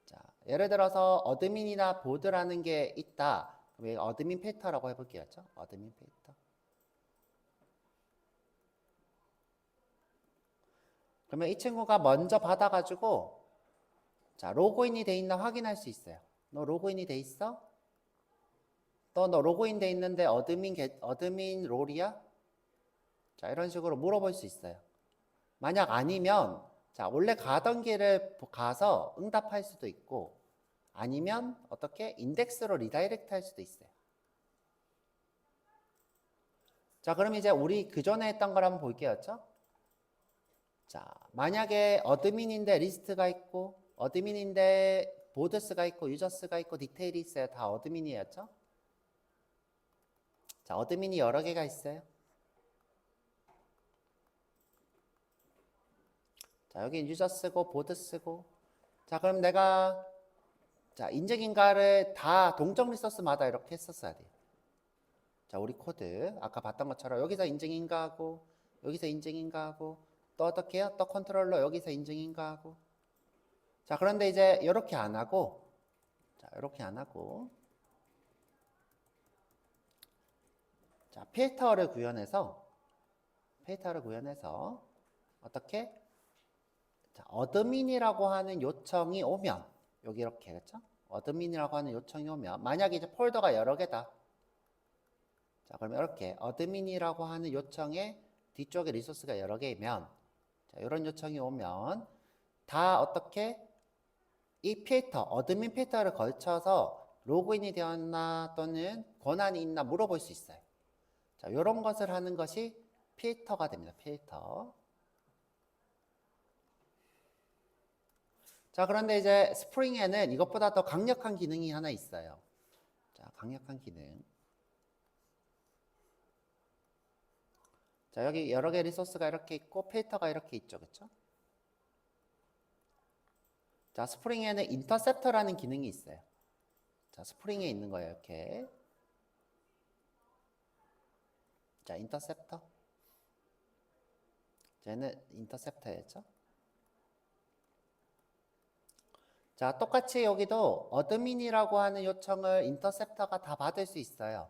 자, 예를 들어서 어드민이나 보드라는 게 있다. 그럼 이거 어드민 필터라고 해볼게요. 그렇죠? 어드민 필터. 그러면 이 친구가 먼저 받아가지고 자, 로그인이 돼 있나 확인할 수 있어요. 너 로그인이 돼 있어? 너 로그인 돼 있는데 어드민 롤이야? 자, 이런 식으로 물어볼 수 있어요. 만약 아니면 자, 원래 가던 길을 가서 응답할 수도 있고 아니면 어떻게 인덱스로 리다이렉트 할 수도 있어요. 자, 그럼 이제 우리 그 전에 했던 걸 한번 볼게요. 그렇죠? 자, 만약에 어드민인데 리스트가 있고 어드민인데 보드스가 있고 유저스가 있고 디테일이 있어요. 다 어드민이었죠? 자, 어드민이 여러 개가 있어요. 자, 여기 유저스고 보드스고 자, 그럼 내가 자, 인증인가를 다 동적 리소스마다 이렇게 했었어야 돼요. 자, 우리 코드 아까 봤던 것처럼 여기서 인증인가하고 여기서 인증인가하고 또 어떻게 해요? 또 컨트롤러 여기서 인증인가하고 자, 그런데 이제 이렇게 안 하고 자, 이렇게 안 하고 자, 필터를 구현해서 어떻게 자, 어드민이라고 하는 요청이 오면 여기 이렇게 그렇죠? 어드민이라고 하는 요청이 오면 만약에 이제 폴더가 여러 개다. 자, 그러면 이렇게 어드민이라고 하는 요청에 뒤쪽에 리소스가 여러 개이면 자, 이런 요청이 오면 다 어떻게 이 필터, 어드민 필터를 걸쳐서 로그인이 되었나 또는 권한이 있나 물어볼 수 있어요. 자, 이런 것을 하는 것이 필터가 됩니다. 필터. 자, 그런데 이제 스프링에는 이것보다 더 강력한 기능이 하나 있어요. 자, 강력한 기능. 자, 여기 여러 개 리소스가 이렇게 있고 필터가 이렇게 있죠. 그렇죠? 자, 스프링에는 인터셉터라는 기능이 있어요. 자, 스프링에 있는 거예요. 이렇게. 자, 인터셉터. 쟤는 인터셉터였죠. 자, 똑같이 여기도 어드민이라고 하는 요청을 인터셉터가 다 받을 수 있어요.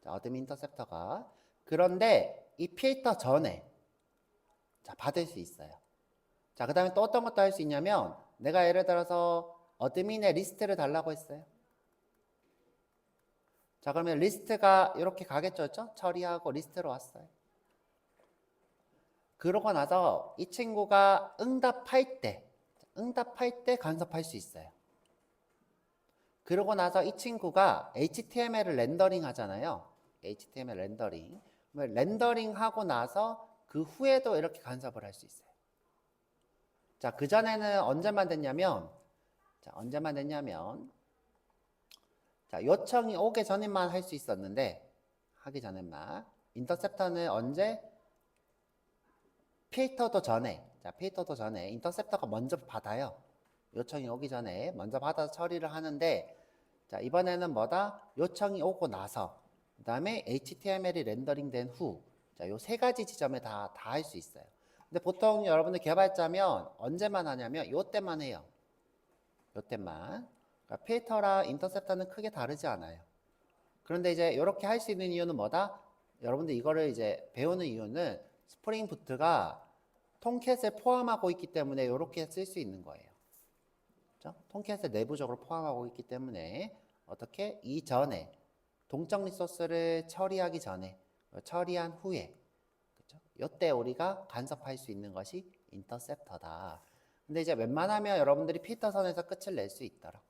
자, 어드민 인터셉터가. 그런데 이 필터 전에 자, 받을 수 있어요. 자, 그 다음에 또 어떤 것도 할 수 있냐면 내가 예를 들어서 어드민의 리스트를 달라고 했어요. 자, 그러면 리스트가 이렇게 가겠죠? 처리하고 리스트로 왔어요. 그러고 나서 이 친구가 응답할 때 간섭할 수 있어요. 그러고 나서 이 친구가 HTML을 렌더링 하잖아요. HTML 렌더링. 렌더링 하고 나서 그 후에도 이렇게 간섭을 할 수 있어요. 자, 그전에는 언제만 됐냐면, 자, 요청이 오기 전에만 할 수 있었는데, 하기 전에만. 인터셉터는 언제? 필터도 전에 인터셉터가 먼저 받아요. 요청이 오기 전에 먼저 받아서 처리를 하는데, 자, 이번에는 뭐다? 요청이 오고 나서, 그 다음에 HTML이 렌더링 된 후, 자, 요 세 가지 지점에 다 할 수 있어요. 근데 보통 여러분들 개발자면 언제만 하냐면 요때만 해요. 요때만. 그러니까 필터랑 인터셉터는 크게 다르지 않아요. 그런데 이제 이렇게 할 수 있는 이유는 뭐다? 여러분들 이거를 이제 배우는 이유는 스프링 부트가 톰캣을 포함하고 있기 때문에 이렇게 쓸 수 있는 거예요. 그렇죠? 톰캣을 내부적으로 포함하고 있기 때문에 어떻게 이전에 동적 리소스를 처리하기 전에 처리한 후에 그렇죠? 이때 우리가 간섭할 수 있는 것이 인터셉터다. 근데 이제 웬만하면 여러분들이 필터선에서 끝을 낼 수 있더라.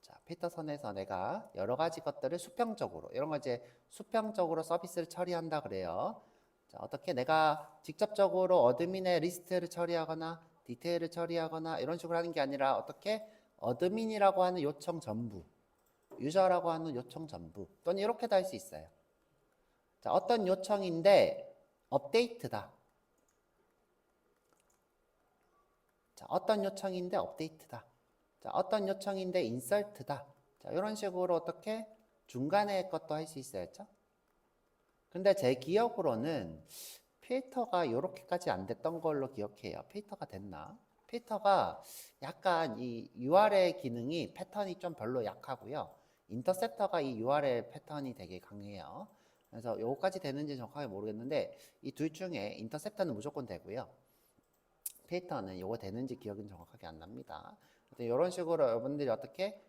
자, 필터선에서 내가 여러 가지 것들을 수평적으로 이런 거 이제 수평적으로 서비스를 처리한다 그래요. 자, 어떻게 내가 직접적으로 어드민의 리스트를 처리하거나 디테일을 처리하거나 이런 식으로 하는 게 아니라 어떻게 어드민이라고 하는 요청 전부, 유저라고 하는 요청 전부 또는 이렇게도 할 수 있어요. 자, 어떤 요청인데 업데이트다. 자, 어떤 요청인데 업데이트다. 자, 어떤 요청인데 인설트다. 자, 이런 식으로 어떻게 중간에 것도 할 수 있어요. 그렇죠? 근데 제 기억으로는 필터가 이렇게까지 안 됐던 걸로 기억해요. 필터가 됐나? 필터가 약간 이 URL 기능이 패턴이 좀 별로 약하고요. 인터셉터가 이 URL 패턴이 되게 강해요. 그래서 요거까지 되는지 정확하게 모르겠는데 이 둘 중에 인터셉터는 무조건 되고요. 필터는 요거 되는지 기억은 정확하게 안 납니다. 이런 식으로 여러분들이 어떻게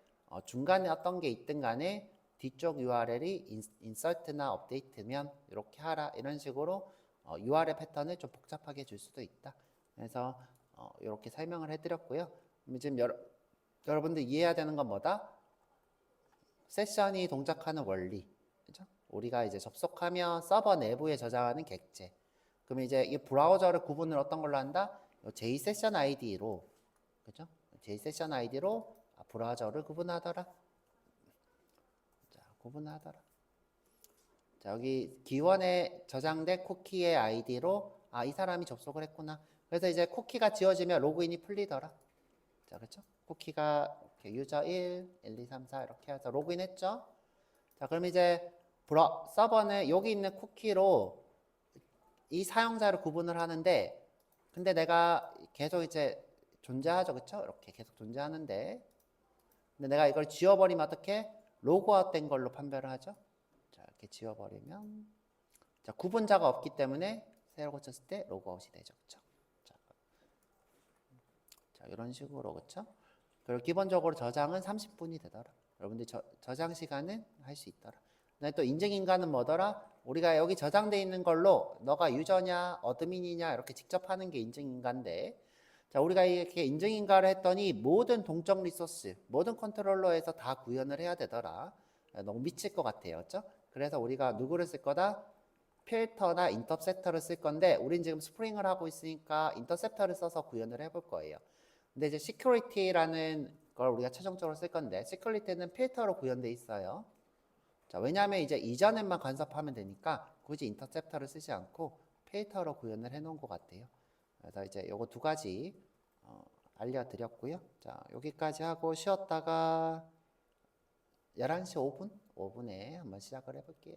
중간에 어떤 게 있든 간에 뒤쪽 URL이 인설트나 업데이트면 이렇게 하라 이런 식으로 URL 패턴을 좀 복잡하게 줄 수도 있다. 그래서 이렇게 설명을 해드렸고요. 지금 여러분들 이해해야 되는 건 뭐다? 세션이 동작하는 원리. 그죠? 우리가 이제 접속하면 서버 내부에 저장하는 객체. 그럼 이제 이 브라우저를 구분을 어떤 걸로 한다? JSession ID로, 그죠? JSession ID로 브라우저를 구분하더라. 자, 구분하더라. 자, 여기 기원에 저장된 쿠키의 아이디로 이 사람이 접속을 했구나. 그래서 이제 쿠키가 지워지면 로그인이 풀리더라. 자, 그렇죠? 쿠키가 유저 1, 1, 2, 3, 4 이렇게 해서 로그인 했죠? 자, 그럼 이제 서버는 여기 있는 쿠키로 이 사용자를 구분을 하는데 근데 내가 계속 이제 존재하죠. 그쵸? 이렇게 계속 존재하는데 근데 내가 이걸 지워버리면 어떻게? 로그아웃 된 걸로 판별을 하죠. 자, 이렇게 지워버리면 자, 구분자가 없기 때문에 새로 고쳤을 때 로그아웃이 되죠. 그쵸? 자, 이런 식으로 그쵸? 그리고 기본적으로 저장은 30분이 되더라. 여러분들 저장 시간은 할 수 있더라. 근데 또 인증인가는 뭐더라? 우리가 여기 저장돼 있는 걸로 너가 유저냐 어드민이냐 이렇게 직접 하는 게 인증인가인데 자, 우리가 이렇게 인증인가를 했더니 모든 동적 리소스, 모든 컨트롤러에서 다 구현을 해야 되더라. 너무 미칠 것 같아요. 그렇죠? 그래서 우리가 누구를 쓸 거다? 필터나 인터셉터를 쓸 건데 우린 지금 스프링을 하고 있으니까 인터셉터를 써서 구현을 해볼 거예요. 근데 이제 security라는 걸 우리가 최종적으로 쓸 건데 security는 필터로 구현돼 있어요. 자, 왜냐하면 이제 이전에만 간섭하면 되니까 굳이 인터셉터를 쓰지 않고 필터로 구현을 해놓은 것 같아요. 그래서 이제 요거 두 가지 알려드렸고요. 자, 여기까지 하고 쉬었다가 11시 5분에 한번 시작을 해볼게요.